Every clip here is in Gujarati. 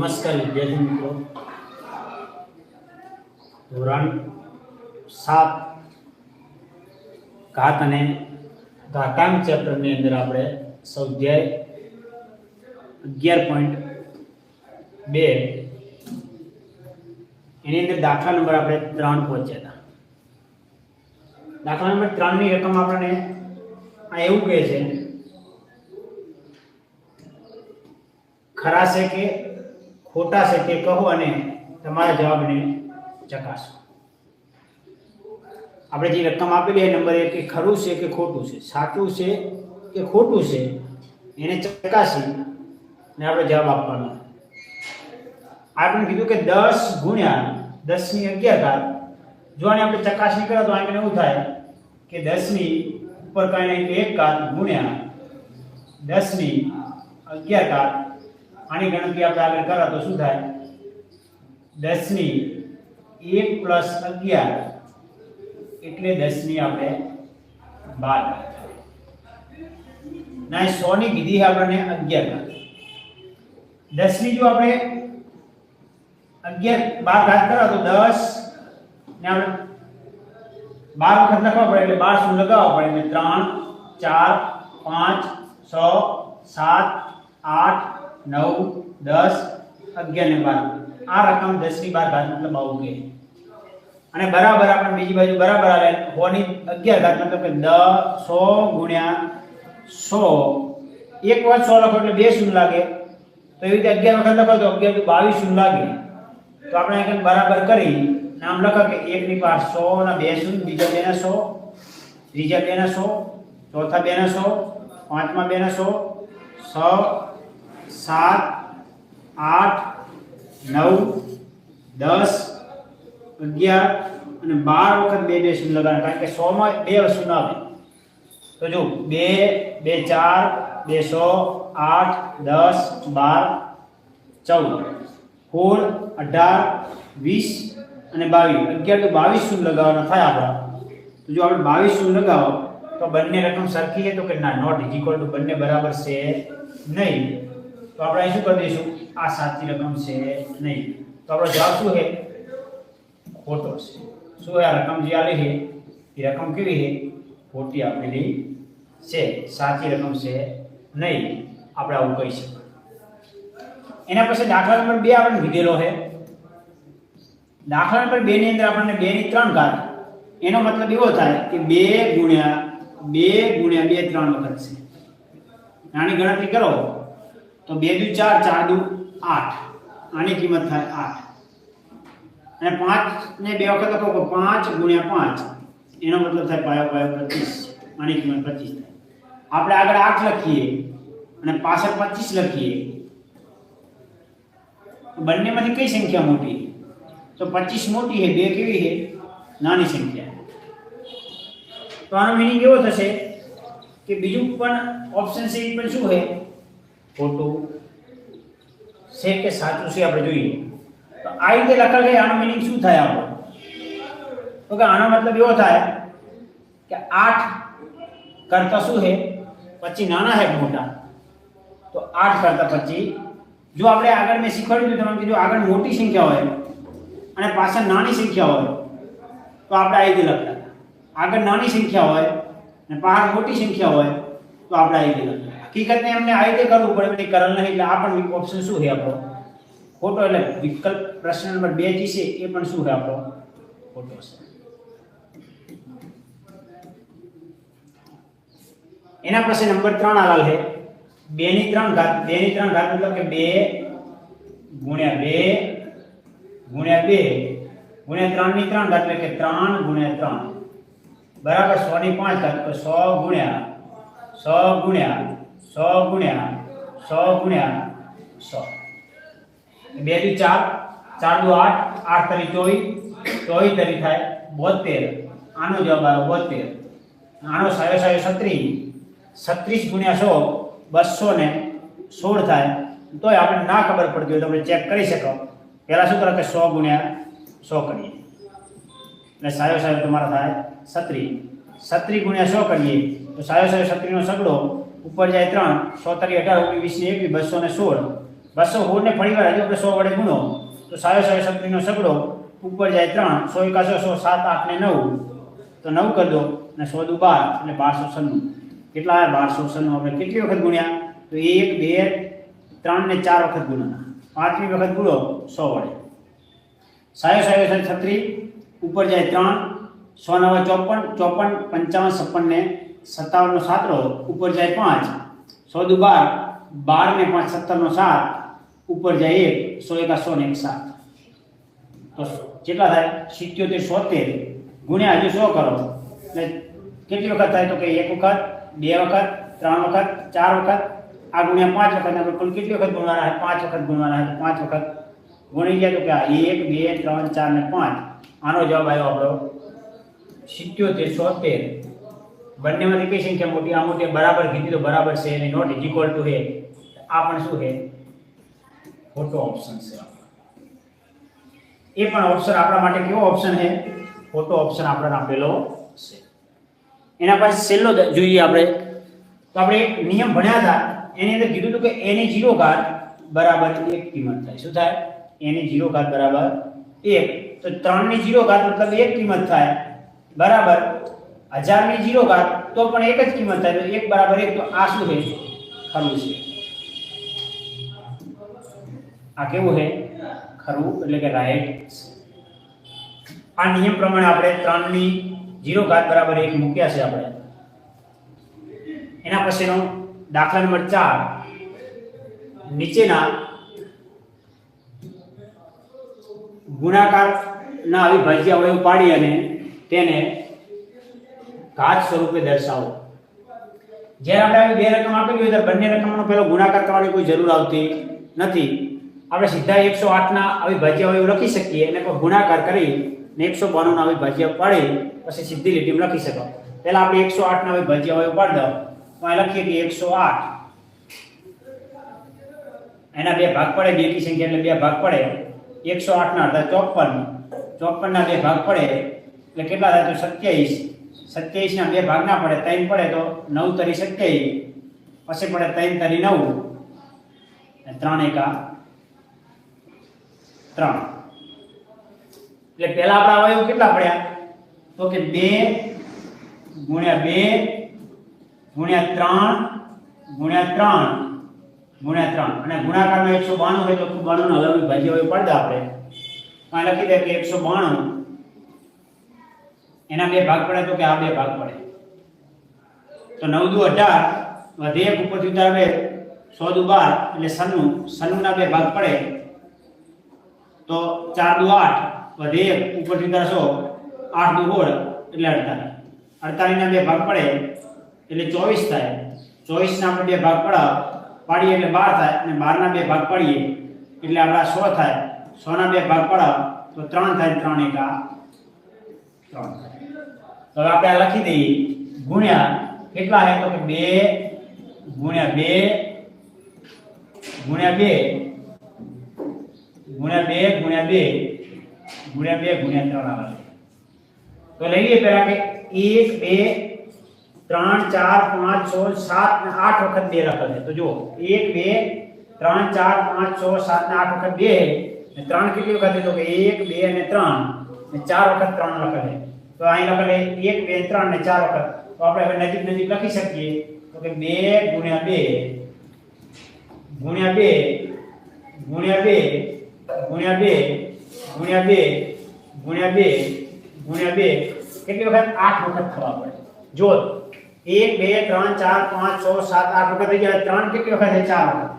નમસ્કાર વિદ્યાર્થી મિત્રો, ધોરણ 7 ઘાત અને ઘાતાંક ચેપ્ટરની અંદર આપણે સ્વાધ્યાય 11.2 એની અંદર દાખલા નંબર આપણે 3 પહોંચ્યા હતા. દાખલા નંબર 3 ની રકમ આપણને આ એવું કહે છે, ખરા છે કે ખોટા છે તે કહો અને તમારા જવાબને ચકાસો. આપણે જે રકમ આપેલી છે નંબર 1 કે ખરું છે કે ખોટું છે, સાચું છે કે ખોટું છે, એને ચકાસી ને આપણે જવાબ આપવાનો. આપણે કીધું કે 10 ગુણ્યા 10 ની 11 ઘાત, જો આને આપણે ચકાસણી કરીએ તો આપણને એવું થાય કે 10 ની ઉપર કાંઈ નહીં 1 ઘાત ગુણ્યા 10 ની 11 ઘાત. આની ગણતરી આપણે આગળ કરીએ તો શું થાય? 10 ની 1 પ્લસ 11 એટલે 10 ની આપણે 12 ના 100 ની કીધી છે આપણને 11 10 ની જો આપણે 12 ઘાત કરીએ તો 10 ને આપણે 12 વખત લખવા પડે એટલે 12 શું લગાવવા પડે એટલે 3 4 5 6 7 8 9 10 11 ને 12 આ રકમ 10 ની 12 ઘાત મતલબ આવું કે. અને બરાબર આપણે બીજી બાજુ બરાબર આવે 100 ની 11 ઘાત મતલબ કે 100 ગુણ્યા 100 એક વાર 100 લખો એટલે 2 શૂન્ય લાગે, તો એવી રીતે 11 વખત લખો તો 11 22 શૂન્ય લાગે. તો આપણે અહીં બરાબર કરી નામ લખો કે 1 ની પાસ 100 ના 2 શૂન્ય, બીજા 2 ના 100, ત્રીજા 2 ના 100, ચોથા 2 ના 100, પાંચમા 2 ના 100, 6 7 8 9 10 11 અને 12 વખત 2 2 શૂન્ય લગાડવાના, કારણ કે 100 માં 2 શૂન્ય આવે. તો જો 2 2 4 2 100 8 10 12 14 16 18 20 અને 22 11 તો 22 શૂન્ય લગાવવાના થાય આપણા. તો જો આપણે 22 શૂન્ય લગાવો તો બંને રકમ સરખી છે તો કે ના, નોટ ઇઝ ઇક્વલ ટુ, બંને બરાબર છે નહીં. તો આપણે અહીં શું કરી દઈશું? આ સાચી રકમ છે નહીં. તો આપણો જવાબ શું છે? ખોટો છે. શું છે? આ રકમ જે આલી છે એ રકમ કેવી છે? ખોટી આપેલી છે, સાચી રકમ છે નહીં. આપણે આવું કહી શકીએ. એના પછી દાખલા નંબર 2 આપણે લીધેલો છે. દાખલા નંબર 2 ની અંદર આપણને 2 ની 3 ઘાત, એનો મતલબ એવો થાય કે 2 ગુણ્યા 2 ગુણ્યા 2 3 વખત છે. આની ગણતરી કરો તો 2 દુ 4 4 દુ 8, આની કિંમત થાય 8. અને 5 ને 2 વખત લખો તો 5 ગુણ્યા 5, એનો મતલબ થાય પાયો પાયો 25, આની કિંમત 25 થાય. આપણે આગળ 8 લખીએ અને પાછળ 25 લખીએ, બંનેમાંથી કઈ સંખ્યા મોટી? તો 25 મોટી છે, 2 કેવી છે? નાની સંખ્યા. તો આનો મીનિંગ એવો થશે કે બીજું પણ ઓપ્શન છે એ પણ શું છે? ખોટું છે કે સાચું છે આપણે જોઈએ. તો આ રીતે લખેલ છે, આનો મીનિંગ શું થાય આપણો? તો કે આનો મતલબ એવો થાય કે 8 કરતા શું છે? 25 નાના છે મોટા? તો 8 કરતા 25, જો આપણે આગળ મેં શીખવાડ્યું હતું તમને, જો આગળ મોટી સંખ્યા હોય અને પાછળ નાની સંખ્યા હોય તો આપણે આ રીતે લખતા. આગળ નાની સંખ્યા હોય અને પાછળ મોટી સંખ્યા હોય તો આપણે આ રીતે લખતા. હકીકતને એમને આ રીતે કરવું પડે, એટલે કરેલ નહીં. એટલે આ પણ ઓપ્શન શું છે આપણો? ખોટો. એટલે વિકલ્પ પ્રશ્ન નંબર 2 જે છે એ પણ શું છે આપણો? ખોટો છે. એના પછી નંબર 3 આવેલ છે 2 ની 3 ઘાત. 2 ની 3 ઘાત મતલબ કે 2 ગુણ્યા 2 ગુણ્યા 2 ગુણ્યા 3 ની 3 ઘાત એટલે કે 3 ગુણ્યા 3 બરાબર 100 ની 5 ઘાત. તો 100 ગુણ્યા 100 ગુણ્યા 100 ગુણ્યા 100 ગુણ્યા 100. 2 દુ 4 4 દુ 8 8 તરી 24 24 તરી થાય 72. આનો જવાબ આવે 72. આનો સાયો સાયો 36 36 ગુણ્યા 100 216 થાય. તોય આપણે ના ખબર પડતી હોય તો આપણે ચેક કરી શકો. પહેલા શું કરો કે 100 ગુણ્યા 100 કરીએ એટલે સાયો સાયો તમારા થાય 36. 36 ગુણ્યા 100 કરીએ તો સાયો સાયો 36 નો સગડો ઉપર જાય 3, 100 તરી 18 19 20 21 216 216 ને ફરીવાર હજુ આપણે 100 વડે ગુણો તો 100 નો સગડો ઉપર જાય 3, 100 એકા 100, 7 8 ને 9 તો 9 કરી દો અને 100 દુ 12 એટલે 1296. કેટલા આવ્યા? 1296. આપણે કેટલી વખત ગુણ્યા? તો 1 2 3 ને 4 વખત ગુણ્યા. પાંચમી વખત ગુણો 100 વડે. 36 ઉપર જાય 3, 100 9 54, 54 55 56 ને 57 નો 7 ઉપર જાય 5, 100 દુ 12, 12 ને 5 17 નો 7 ઉપર જાય 1, 100 એકા 100 ને 1 7 તો કેટલા થાય? 77 77 ગુણ્યા હજુ 100 કરો એટલે કેટલી વખત થાય? તો કે 1 વખત 2 વખત 3 વખત 4 વખત આ ગુણ્યા 5 વખત. આપણે કુલ કેટલી વખત ગુણવાના? 5 વખત ગુણવાના. 5 વખત ગુણી ગયા તો કે 1 2 3 4 ને 5. આનો જવાબ આવ્યો આપણો 77 77. બંનેમાંથી કઈ સંખ્યા મોટી? આ મોટી બરાબર કીધી તો બરાબર છે અને નોટ ઇઝ ઇક્વલ ટુ છે. આ પણ શું છે? ખોટો ઓપ્શન છે. એ પણ ઓપ્શન આપણા માટે કેવો ઓપ્શન છે? ખોટો ઓપ્શન આપણને આપેલો છે. એના પછી છેલ્લો જોઈએ આપણે. તો આપણે એક નિયમ ભણ્યા હતા એની અંદર કીધું હતું કે a ની 0 ઘાત બરાબર 1 કિંમત થાય. શું થાય? a ની 0 ઘાત બરાબર 1. તો 3 ની 0 ઘાત મતલબ 1 કિંમત થાય બરાબર 1000 ની 0 ઘાત તો પણ એક જ કિંમત થાય. તો 1 બરાબર 1. તો આ શું છે? ખરું છે. આ કેવું છે? ખરું એટલે કે રાઈટ. આ નિયમ પ્રમાણે આપણે 3 ની 0 ઘાત બરાબર 1 મૂક્યા છે આપણે. એના પછીનો દાખલા નંબર 4. નીચેના ગુણાકારના અવિભાજ્ય અવયવ પાડી અને તેને ઘાત સ્વરૂપે દર્શાવો. જ્યારે આપણે બે રકમ આપેલી હોય તો બંને રકમનો પેલો ગુણાકાર કરવાની કોઈ જરૂર આવતી નથી. આપણે સીધા 108 ના અવિભાજ્ય અવયવ લખી શકીએ અને ગુણાકાર કરી ને 192 ના અવિભાજ્ય પાડી પછી સીધી લીટીમાં લખી શકો. પહેલા આપણે 108 ના અવિભાજ્ય અવયવ પાડી દો તો અહીં લખીએ કે 108 એના બે ભાગ પડે. બે કી સંખ્યા એટલે બે ભાગ પડે. 108 ના અડધા 54, 54 ના બે ભાગ પડે એટલે કેટલા થાય? તો 27. 27 ના બે ભાગ ના પડે, 3 પડે તો 9 તરી 27, પછી પડે 3 તરી 9 અને 3 એકા 3. એટલે પહેલા આપણા અવયવ કેટલા પડ્યા? તો કે 2 ગુણ્યા 2 ગુણ્યા 3 ગુણ્યા 3 ગુણ્યા 3 અને ગુણાકારમાં 192 હોય તો 192 નો અવિભાજ્ય અવયવ પાડી દે આપણે. અહીં લખી દે કે 192 એના બે ભાગ પડે તો કે આ બે ભાગ પડે તો 9 દુ 18 વધે 1 ઉપરથી ઉતારે 100 દુ 12 એટલે 96 ના બે ભાગ પડે તો 4 દુ 8 વધે 1 ઉપરથી ઉતારે 100 8 દુ 16 એટલે 48. 48 ના બે ભાગ પડે એટલે 24 થાય. 24 ના આપણે બે ભાગ પાડીએ એટલે 12 થાય અને 12 ના બે ભાગ પાડીએ એટલે આપણા 100 થાય. 100 ના બે ભાગ પડે તો 3 થાય. 3 એકા 3 થાય. તો આપણે આ લખી દઈએ ગુણ્યા કેટલા છે? તો કે 2 ગુણ્યા 2 ગુણ્યા 2 ગુણ્યા 2 ગુણ્યા 2 ગુણ્યા 2 ગુણ્યા 3 આવે. તો લઈએ પહેલા કે 1 2 3 4 5 6 7 ને 8 વખત 2 લખે છે. તો જો 1 2 3 4 5 6 7 ને 8 વખત 2 ને 3 કેટલી વખત? તો કે 1 2 અને 3 ને 4 વખત 3 લખે છે. તો અહીં લખે 1 2 3 ને 4 વખત. તો આપણે હવે નજીક નજીક લખી શકીએ તો કે 2 ગુણ્યા 2 ગુણ્યા 2 ગુણ્યા 2 ગુણ્યા 2 ગુણ્યા 2 ગુણ્યા 2 ગુણ્યા 2 કેટલી વખત? 8 વખત થવા પડે. જો 1 2 3 4 5 6 7 8 વખત થઈ ગયા. 3 કેટલી વખત છે? 4 વખત.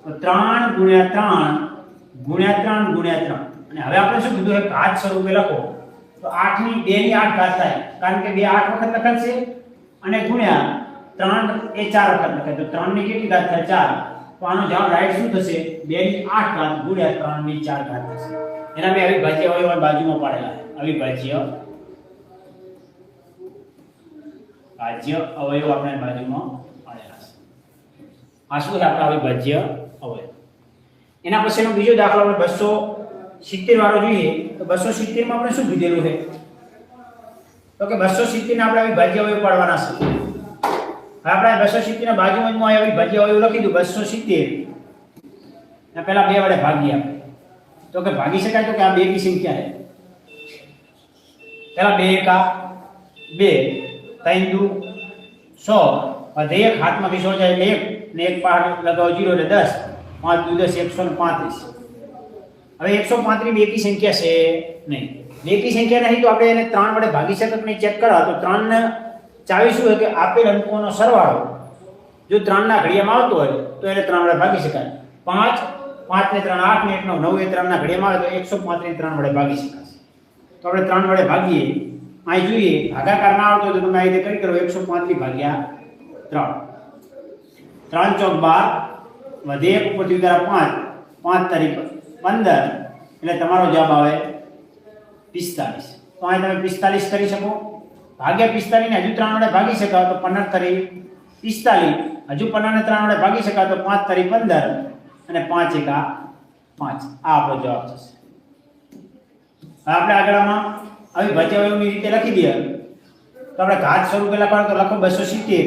તો 3 ગુણ્યા 3 ગુણ્યા 3 ગુણ્યા 3 અને હવે આપણે શું કીધું છે? ઘાત સ્વરૂપે લખો. તો 8 ની 2 ની 8 ઘાત થાય કારણ કે 2 8 વખત લખાશે અને ગુણ્યા 3 એ 4 વખત લખાય તો 3 ની કેટલી ઘાત થાય? 4. તો આનો જવાબ રાઈટ શું થશે? 2 ની 8 ઘાત ગુણ્યા 3 ની 4 ઘાત થશે. એના બે અવિભાજ્ય અવયવ બાજુમાં પાડેલા છે. અવિભાજ્ય અવયવ આપણે બાજુમાં પાડેલા છે. આ શું છે? આપણા અવિભાજ્ય અવયવ. એના પછીનો બીજો દાખલો આપણે 270 વાળો જોઈએ. તો 270 માં આપણે શું કીધેલું છે? તો કે 270 ને આપણે અવિભાજ્ય અવયવ પાડવાના છે. હવે આપણે 270 ના બાજુમાં જ અવિભાજ્ય અવયવ લખી દઉં. 270 ને પહેલા 2 વડે ભાગીએ આપણે. તો કે ભાગી શકાય? તો કે આ 2 કી સંખ્યા છે. પહેલા 2 એકા 2, 3 દુ 100, વધે 1 હાથમાં વિસરો જાય એટલે 1 ને 1 પાર લગાવો 0 એટલે 10, 5 દુ 10 135. હવે 135 2 કી સંખ્યા છે નહીં. 2 કી સંખ્યા નહીં તો આપણે એને 3 વડે ભાગી શકત નહીં ચેક કરો તો 3 ને ચાવી શું છે કે આપેલ અંકોનો સરવાળો જો 3 ના ઘડિયામાં આવતો હોય તો એને 3 વડે ભાગી શકાય. 5 5 ને 3 8 ને 1 9 9 એ 3 ના ઘડિયામાં આવે તો 135 3 વડે ભાગી શકાશે. તો આપણે 3 વડે ભાગીએ. અહીં જોઈએ ભાગાકાર ના આવતો તો તમે આ રીતે કરી કરો 135 ભાગ્યા 3. 3 ચોક 12 વધે 1 ઉપરથી ઉતારા 5, 5 તારીખ 15 એટલે તમારો જવાબ આવે 45. તો અહીં તમે 45 કરી શકો. ભાગ્યા 45 ને હજુ 3 વડે ભાગી શકાય તો 15 તારીખ 45, હજુ 15 ને 3 વડે ભાગી શકાય તો 5 તારીખ 15 અને 5 એકા 5. આ આપણો જવાબ થશે. હવે આપણે આગળમાં આવી ભાજ્યાવયવની રીતે લખી દઈએ તો આપણે ઘાત સ્વરૂપે લખવાનું તો લખો 270.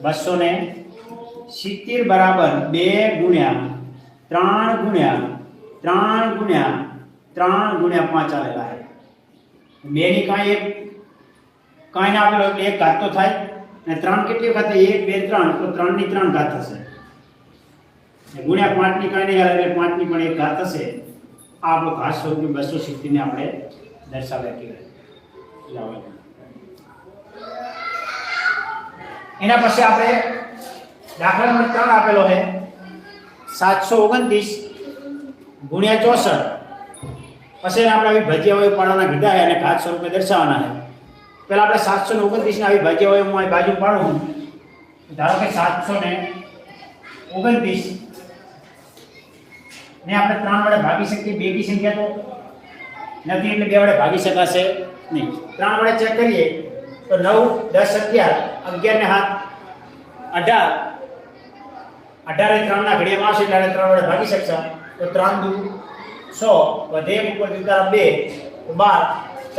270 બરાબર 2 ગુણ્યા 3 ગુણ્યા 3 ગુણ્યા 3 ગુણ્યા 5 આવેલા છે. 2 ની કાંઈ ના આપેલો એટલે 1 ઘાત તો થાય અને 3 કેટલી વખત 1 2 3 તો 3 ની 3 ઘાત થશે. ગુણ્યા 5 ની કાંઈ નહીં આવે એટલે 5 ની પણ 1 ઘાત થશે. આ આપણો ઘાત સ્વરૂપે 270 ને આપણે દર્શાવ્યા કહેવાય. એના પછી આપણે દાખલા નંબર 3 આપેલો છે 729 ગુણ્યા 64. પછી આપણે આવી ભાજ્યાવયવ પાડવાના કીધા છે અને ઘાત સ્વરૂપે દર્શાવવાના છે. પહેલા આપણે 729 ને આવી ભાજ્યાવયવમાં આવી બાજુ પાડવું. ધારો કે 729 ને આપણે 3 વડે ભાગી શકીએ. 2 કી સંખ્યા તો નથી એટલે 2 વડે ભાગી શકાશે નહીં. 3 વડે ચેક કરીએ તો 9 10 11 11 ને હાથ 18 18 એ 3 ના ઘડિયામાં આવશે એટલે 3 વડે ભાગી શકશે. તો 3 દુ 100 વધે 1 ઉપર ઉતારા 2 તો 12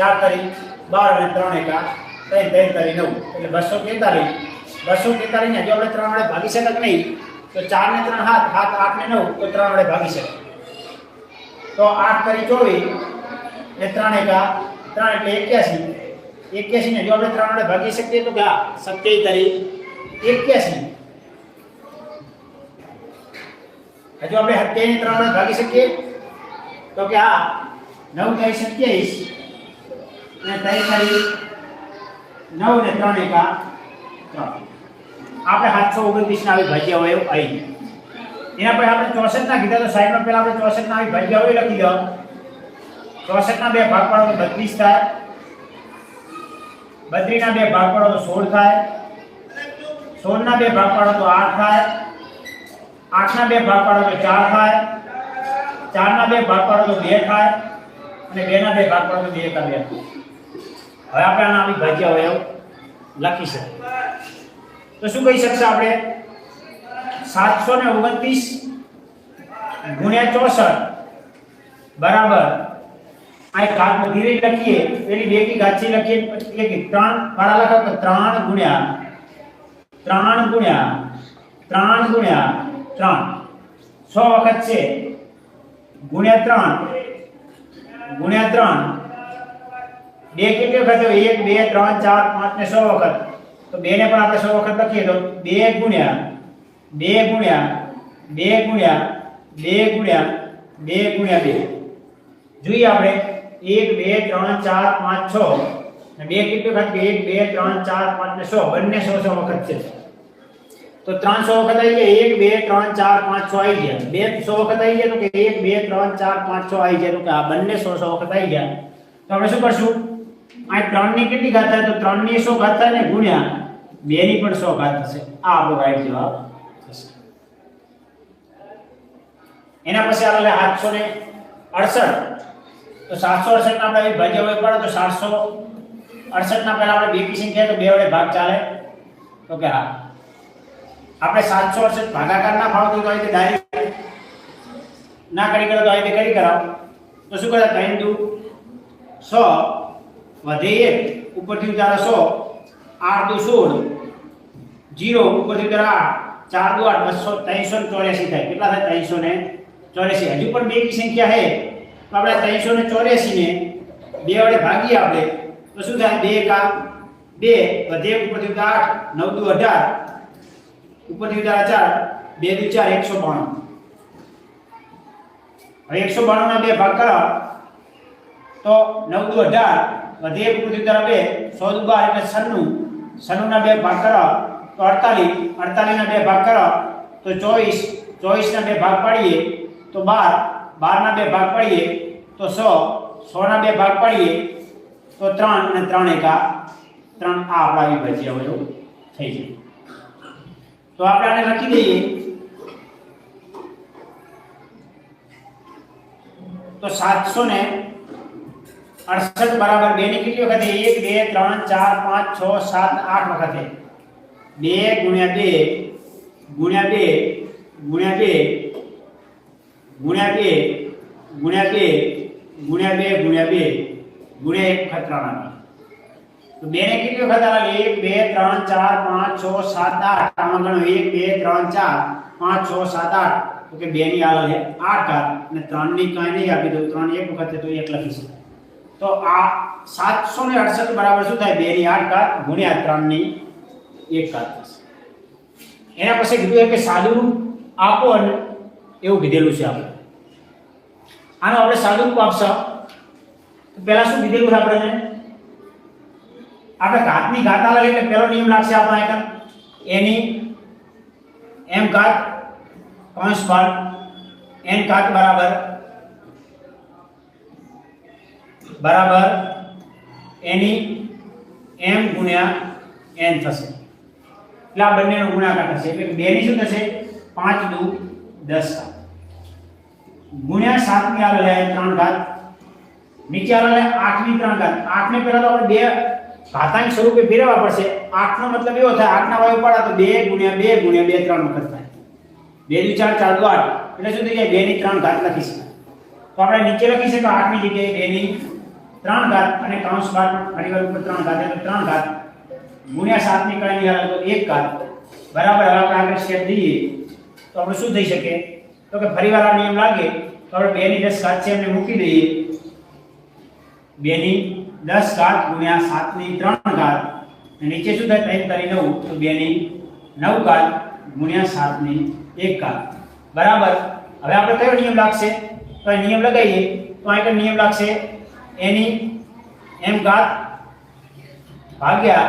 4 તારીખ 12 અને 3 એકા 3 3 તારીખ 9 એટલે 243. 243 ને જો આપણે 3 વડે ભાગી શકત નહીં તો 4 ને 3 હાથ 8 ને 9 તો 3 વડે ભાગી શકે. તો 8 તારીખ 24 ને 3 એકા 3 એટલે 81. 81 ને જો આપણે 3 વડે ભાગી શકીએ તો કે 27 તારીખ 81. હજુ આપણે 27 ને 3 વડે ભાગી શકીએ તો કે 9 તારીખ 27 અને 3 તારીખ 9 ને 3 એકા 3. આપણે 729 ના આવી ભાજ્યાવયવ આવી. એના પછી આપણે 64 ના કીધા તો સાઈડમાં પહેલા આપણે 64 ના આવી ભાજ્યાવયવ લખી દો. 64 ના 2 ભાગ પાડો તો 32 થાય. 32 ના 2 ભાગ પાડો તો 16 થાય. 16 ના 2 ભાગ પાડો તો 8 થાય. 8 ના 2 ભાગ પાડો તો 4 થાય. 4 ના 2 ભાગ પાડો તો 2 થાય અને 2 ના 2 ભાગ પાડો તો 2 એકા 2. હવે આપણે આના આવી ભાજ્યાવયવ લખી શકીએ. તો શું કહી શકશે આપણે 729 ગુણ્યા 64 બરાબર આ ઘાત ધીરે લખીએ પેલી 2 કી ઘાત છે લખીએ એટલે કે 3 વાળા લખો તો 3 ગુણ્યા 3 ગુણ્યા 3 ગુણ્યા 3 100 વખત છે ગુણ્યા 3 ગુણ્યા 3 2 કેટલી વખત 1 2 3 4 5 ને 100 વખત તો 2 ને પણ આપણે 100 વખત લખીએ તો 2 ગુણ્યા 2 ગુણ્યા 2 ગુણ્યા 2 ગુણ્યા 2 ગુણ્યા 2 જોઈએ આપણે 1 2 3 4 5 6 અને 2 કેટલી વખત 1 2 3 4 5 ને 100 બંને 100 વખત છે તો 300 વખત આવી ગયા 1 2 3 4 5 6 આવી ગયા 2 100 વખત આવી ગયા તો કે 1 2 3 4 5 6 આવી ગયા તો કે આ બંને 100 વખત આવી ગયા તો આપણે શું કરશું આ 3 ની કેટલી ઘાત થાય તો 3 ની 100 ઘાત થાય ને ગુણ્યા 2 ની પણ 100 ઘાત થશે આ આપણો રાઈટ જવાબ થશે એના પછી આપણે 768 તો 768 ના આપણે ભાગ્યાવયવ પાડો તો 768 ના પહેલા આપણે 2 કી સંખ્યા તો 2 વડે ભાગ ચાલે તો કે હા આપણે 768 ભાગાકાર ના ફાવતો તો આવી ડાયરેક્ટ ના કરી કરો તો આવી કરી કરાવ તો શું કરે 3 દુ 100 વધે 1 ઉપરથી ઉતારો 100 8 દુ 16 0 ઉપરથી ઉતારો 8 4 દુ 8 384 થાય. કેટલા થાય? 384. હજુ પણ બે કી સંખ્યા છે તો આપણે 384 ને 2 વડે ભાગીએ આપણે તો શું થાય? 2 કા 2 વધે ઉપરથી 8 9 દુ 18 ઉપરથી 4 2 દુ 4 192. હવે 192 ના બે ભાગ કરો તો 9 દુ 18 વધે ઉપરથી 2 100 દુ 12 એટલે 96. 96 ના બે ભાગ કરો તો 48. 48 ના બે ભાગ કરો તો 24. 24 ના બે ભાગ પાડીએ તો 12. 12 ના બે ભાગ પાડીએ તો 100. 100 ના બે ભાગ પાડીએ તો 3 અને 3 એકા 3. આ આપણા અવિભાજ્ય અવયવ થઈ જાય. તો આપણે આને લખી દઈએ તો 768 બરાબર 2 ની કેટલી વખતે? 1 2 3 4 5 6 7 8 વખતે. 2 ગુણ્યા 2 ગુણ્યા 2 ગુણ્યા 2 ગુણ્યા 2 ગુણ્યા 2 ગુણ્યા 2 ગુણ્યા 2 ગુણ્યા 1 વખત 3 આવે. તો 2 ને કેટલી વખત આવે? 1 2 3 4 5 6 7 8. આમાં ગણો 1 2 3 4 5 6 7 8. તો કે 2 ની આલે 8 ઘાત અને 3 ની કાંઈ નહીં આપી દો. 3 એક વખત તો 1 લખી શકાય. તો આ 768 બરાબર શું થાય? 2 ની 8 ઘાત ગુણ્યા 3 ની 1 ઘાત થશે. એના પછી કીધું કે સાદું આપો અને એવું કીધેલું છે આપણે. આનો આપણે સાદું આપશો તો પહેલા શું કીધેલું છે આપણે? આપણે ઘાતની ઘાત આવે એટલે પહેલો નિયમ લાગશે આપણા એકમ એની m ઘાત કૌંસ બાદ n ઘાત બરાબર એની m ગુણ્યા n થશે. એટલે આ બંનેનો ગુણાકાર થશે. એટલે 2 ની શું થશે? 5 દુ 10 ગુણ્યા 7 ની આવે 3 ઘાત નીચે આવે 8 ની 3 ઘાત. 8 ને પહેલા તો આપણે બે ઘાતાંક સ્વરૂપે ફેરવવા પડશે. 8 નો મતલબ એવો થાય 8 ના વાયુ પાડા તો 2 ગુણ્યા 2 ગુણ્યા 2 3 વખત થાય. 2 દુ 4 4 દુ 8 એટલે શું થઈ જાય? 2 ની 3 ઘાત લખી શકાય. તો આપણે નીચે લખી શકીએ 8 ની જગ્યાએ 2 ની 3 ઘાત અને કૌંસ બાદ પરિવાર ઉપર 3 ઘાત એટલે 3 ઘાત ગુણ્યા 7 ની કઈ આવે તો 1 ઘાત બરાબર. હવે આપણે આગળ સ્ટેપ દઈએ તો આપણે શું થઈ શકે? તો કે ફરીવાર આ નિયમ લાગે તો આપણે 2 ની 10 ઘાત છે એમને મૂકી દઈએ. 2 ની 10 ઘાત ગુણ્યા 7 ની 3 ઘાત અને નીચે શું થાય? 3 તારી 9 તો 2 ની 9 ઘાત ગુણ્યા 7 ની 1 ઘાત બરાબર. હવે આપણે કયો નિયમ લાગશે? તો આ નિયમ લગાવીએ તો આ એક નિયમ લાગશે એની m ઘાત ભાગ્યા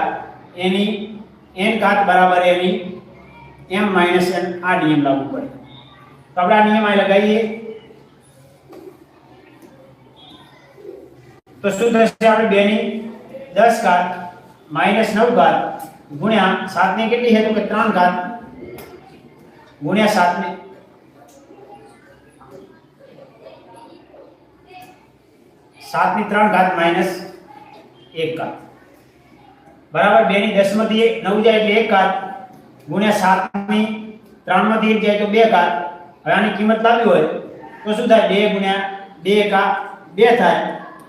એની n ઘાત બરાબર એની m માઈનસ n. આ નિયમ લાગુ પડે. તો આપણે આ નિયમ અહીં લગાવીએ તો શું થશે? આપણે 2 ની 10 ઘાત માઈનસ 9 ઘાત ગુણ્યા 7 ની કેટલી છે? તો કે 3 ઘાત ગુણ્યા 7 ની 3 ઘાત માઈનસ 1 ઘાત બરાબર. 2 ની 10 માંથી 9 જાય એટલે 1 ઘાત ગુણ્યા 7 ની 3 માંથી 1 જાય તો 2 ઘાત. હવે આની કિંમત લાવી હોય તો શું થાય? 2 ગુણ્યા 2 એકા 2 થાય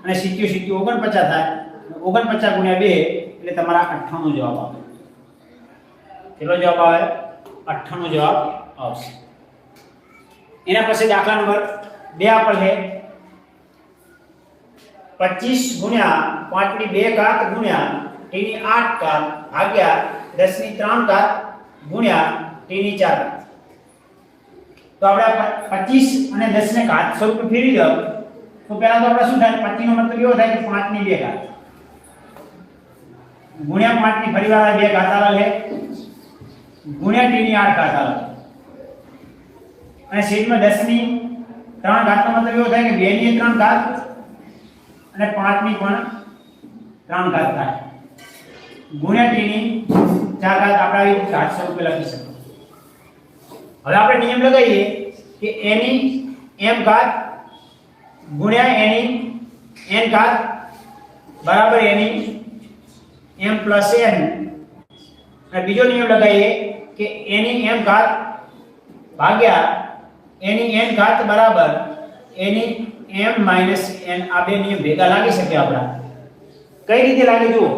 અને 70 49 થાય. 49 ગુણ્યા 2 એટલે તમારા 98 જવાબ આવે. કેટલો જવાબ આવે? 98 જવાબ આવશે. એના પછી દાખલા નંબર 2 આપેલ છે 25 ગુણ્યા 5 ની 2 ઘાત ગુણ્યા t ની 8 ઘાત ભાગ્યા 10 ની 3 ઘાત ગુણ્યા t ની 4 ઘાત. તો આપણે 25 અને 10 ને ઘાત સ્વરૂપે ફેરવી દો તો પહેલા તો આપણે શું થાય? 25 નો મતલબ એવો થાય કે 5 ની 2 ઘાત ગુણ્યા 5 ની ફરીવાર 2 ઘાત આવે ગુણ્યા t ની 8 ઘાત આવે અને છેદમાં 10 ની 3 ઘાત નો મતલબ એવો થાય કે 2 ની 3 ઘાત અને 5 ની પણ 3 ઘાત થાય ગુણ્યા t ની 4 ઘાત. આપણે ઘાત સ્વરૂપે લખી શકીએ. હવે આપણે નિયમ લગાવીએ કે એની m ઘાત ગુણ્યા એની n ઘાત બરાબર એની m પ્લસ n. અને બીજો નિયમ લગાવીએ કે એની m ઘાત ભાગ્યા એની n ઘાત બરાબર એની m માઈનસ n. આ બે નિયમ ભેગા લાગી શકે આપણા. કઈ રીતે લાગે જુઓ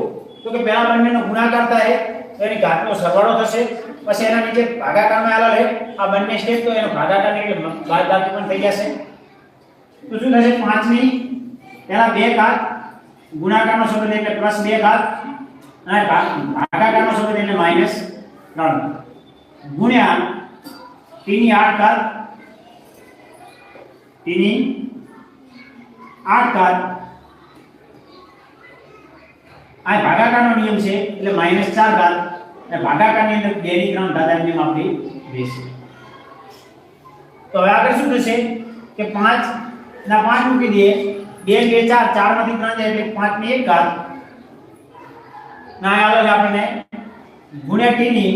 તો કે પહેલા બંનેનો ગુણાકાર થાય તો તો એની ઘાતનો સરવાળો થશે, પછી એના નીચે ભાગાકારમાં આવેલા છે આ બંને સ્ટેપ, તો એનો ભાગાકાર એટલે બાદબાકી પણ થઈ જશે. તો શું થશે 5 ની પહેલા 2 ઘાત, ગુણાકારનો શબ્દ એટલે +2 ઘાત, અને ભાગાકારનો શબ્દ એટલે -3 ગુણ્યા t ની 8 ઘાત, t ની 8 ઘાત. આ ભાગાકારનો નિયમ છે એટલે -4 ઘાત, અને ભાગાકારની અંદર 2 ની 3 ઘાત એમ આપણી રહેશે. તો હવે આગળ શું થશે કે 5 ના 5 મૂકી દઈએ, 2 2 4, 4 માંથી 3 જાય એટલે 5 ની 1 ઘાત ના આવે આપણને ગુણ્યા t ની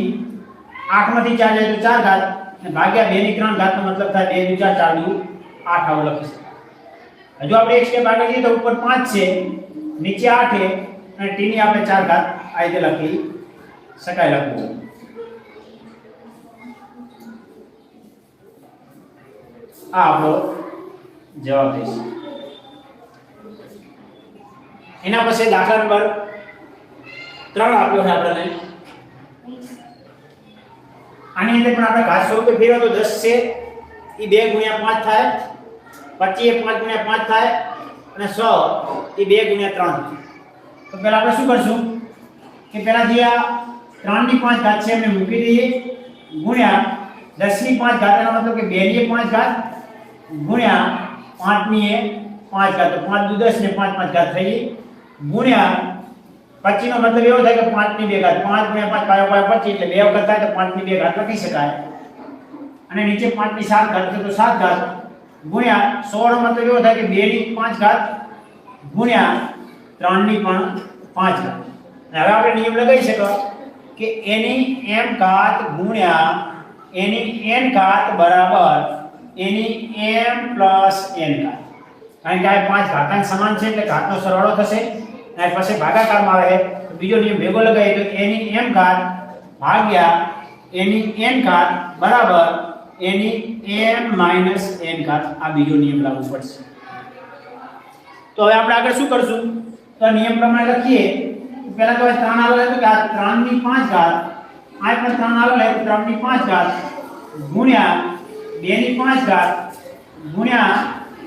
8 માંથી 4 જાય તો 4 ઘાત, અને ભાગ્યા 2 ની 3 ઘાત નો મતલબ થાય 2 × 4 = 8 આવું લખી શકાય. હજુ આપણે એક સ્ટેપ આગળ જઈએ તો ઉપર 5 છે, નીચે 8 છે, અને t ની આપણે 4 ઘાત આ રીતે લખી શકાય. લખવું આ આપણો જવાબ થશે. એના પછી દાખલા નંબર 3 આપ્યો છે આપણને. આની અંદર પણ આપણે ઘાત સ્વરૂપે ફેરવો તો 10 છે એ 2 × 5 થાય, 25 એ 5 × 5 થાય, અને 100 એ 2 × 3. તો પહેલા આપણે શું કરશું કે પહેલા જે આ 3 ની 5 ઘાત છે એમને મૂકી દઈએ, ગુણ્યા 10 ની 5 ઘાત, એનો મતલબ કે 2 ની 5 ઘાત ગુણ્યા 5 ની 5 ઘાત, તો 5 × 10 ને 5 5 ઘાત થઈ, ગુણ્યા 25 નો મતલબ એવો થાય કે 5 ની 2 ઘાત, 5 × 5 પાયો 25 એટલે 2 વખત થાય તો 5 ની 2 ઘાત લખી શકાય. અને નીચે 5 ની 7 ઘાત છે તો 7 ઘાત, ગુણ્યા 100 નો મતલબ એવો થાય કે 2 ની 5 ઘાત ગુણ્યા 3 ની પણ 5 ઘાત. હવે આપણે નિયમ લગાવી શકીએ કે a ની m ઘાત ગુણ્યા a ની n ઘાત બરાબર a ની m પ્લસ n ઘાત. કારણ કે આ 5 ઘાતાંક સમાન છે એટલે ઘાતનો સરવાળો થશે, અને પછી ભાગાકારમાં આવે તો બીજો નિયમ ભેગો લગાવીએ તો a ની m ઘાત ભાગ્યા a ની n ઘાત બરાબર a ની m માઈનસ n ઘાત. આ બીજો નિયમ લાગુ પડશે. તો હવે આપણે આગળ શું કરશું તો નિયમ પ્રમાણે લખીએ. પહેલા તો 3 આવેલા તો કે આ 3 ની 5 ઘાત, આ પણ 3 આવેલા તો 3 ની 5 ઘાત ગુણ્યા 2 ની 5 ઘાત ગુણ્યા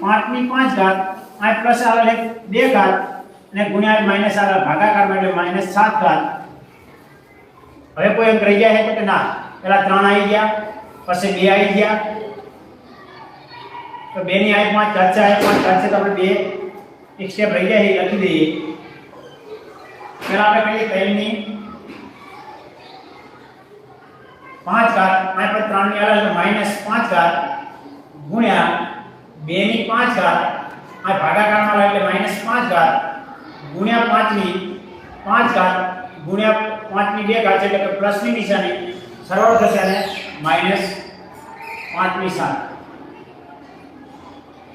5 ની 5 ઘાત, આ પ્લસ આવેલા 2 ઘાત, અને ગુણ્યા માઈનસ આવેલા ભાગાકારમાં એટલે -7 ઘાત. હવે કોઈ અંક રહી જાય છે કે ના? પહેલા 3 આવી ગયા, પછી 2 આવી ગયા, તો 2 ની 5 ઘાત છે, 5 ઘાત છે તો આપણે 2 એક સ્ટેપ રહી જાય એ લખી દઈએ. પહેલા આપણે કહીએ 3 ની 5 ઘાત, આ પર 3 ની આવે એટલે -5 ઘાત ગુણ્યા 2 ની 5 ઘાત, આ ભાગાકારમાં આવે એટલે -5 ઘાત ગુણ્યા 5 ની 5 ઘાત ગુણ્યા 5 ની 2 ઘાત એટલે કે પ્લસ ની નિશાની, સરવાળો થશે અને -5 ની 7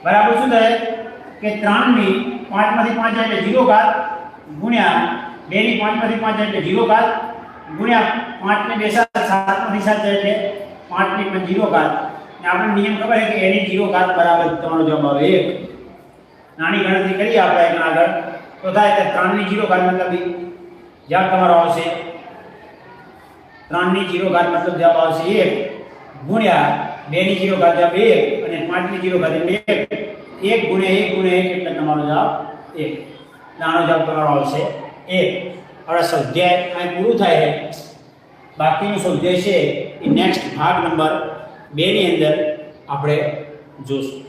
બરાબર શું થાય કે 3 ની 5 માંથી 5 જાય એટલે 0 ઘાત ગુણ્યા 2 ની 5 માંથી 5 જાય એટલે 0 ઘાત ગુણ્યા 5 ની 2 7 માંથી 7 જાય એટલે 5 ની પણ 0 ઘાત. ને આપણને નિયમ ખબર છે કે a ની 0 ઘાત બરાબર તમારો જવાબ આવે 1. નાની ગણતરી કરીએ આપણે એના આગળ તો થાય કે 3 ની 0 ઘાત મતલબ જવાબ તમારો આવશે 3 ની 0 ઘાત મતલબ જવાબ આવશે 1 ગુણ્યા 2 ની 0 ઘાત જવાબ 1 અને 5 ની 0 ઘાત એટલે 1 ગુણ્યા 1 ગુણ્યા 1 એટલે તમારો જવાબ 1. આનો જવાબ તમારો આવશે 1. હવે સ્વાધ્યાય અહીં પૂરું થાય છે. બાકીનું સ્વાધ્યાય છે એ નેક્સ્ટ ભાગ નંબર 2 ની અંદર આપણે જોશું.